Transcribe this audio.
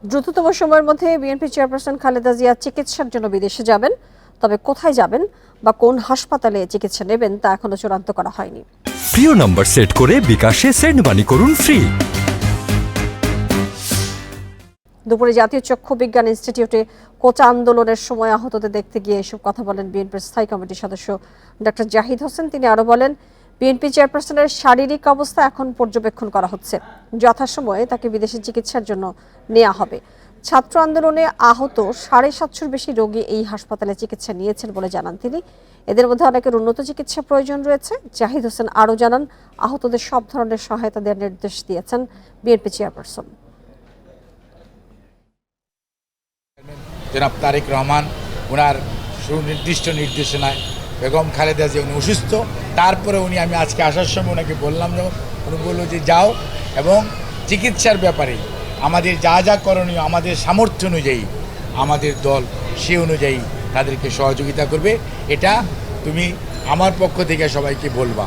দ্রুততম সময়ের মধ্যে বিএনপি চেয়ারপারসন খালেদা জিয়া চিকিৎসার জন্য বিদেশে যাবেন, তবে কোথায় যাবেন বা কোন হাসপাতালে চিকিৎসা নেবেন তা এখনো চূড়ান্ত করা হয়নি। প্রিয় নম্বর সেট করে বিকাশে সেন্ড মানি করুন ফ্রি। দুপুরে জাতীয় চক্ষু বিজ্ঞান ইনস্টিটিউটে কোটা আন্দোলনের সময় আহতদের দেখতে গিয়ে এসব কথা বলেন বিএনপির স্থায়ী কমিটির সদস্য ডক্টর জাহিদ হোসেন। তিনি আরো বলেন, বিএনপি চেয়ারপারসনের শারীরিক অবস্থা এখন পর্যবেক্ষণ করা হচ্ছে, যথাসময়ে তাকে বিদেশে চিকিৎসার জন্য নেওয়া হবে। ছাত্র আন্দোলনে আহত 750-র বেশি রোগী এই হাসপাতালে চিকিৎসা নিয়েছেন বলে জানান তিনি। এদের মধ্যে অনেকের উন্নত চিকিৎসা প্রয়োজন রয়েছে। জাহিদ হোসেন আরও জানান, আহতদের সব ধরনের সহায়তা দেওয়ার নির্দেশ দিয়েছেন বিএনপি চেয়ারপারসন। জনাব তারেক রহমান ওনার সুনির্দিষ্ট নির্দেশনায় বেগম খালেদা জিয়া উনি অসুস্থ, তারপরে আমি আজকে আসার সময় ওনাকে বললাম, যখন উনি বললো যে যাও এবং চিকিৎসার ব্যাপারে আমাদের যা যা করণীয় আমাদের সামর্থ্য অনুযায়ী আমাদের দল সে অনুযায়ী তাদেরকে সহযোগিতা করবে। এটা তুমি আমার পক্ষ থেকে সবাইকে বলবা।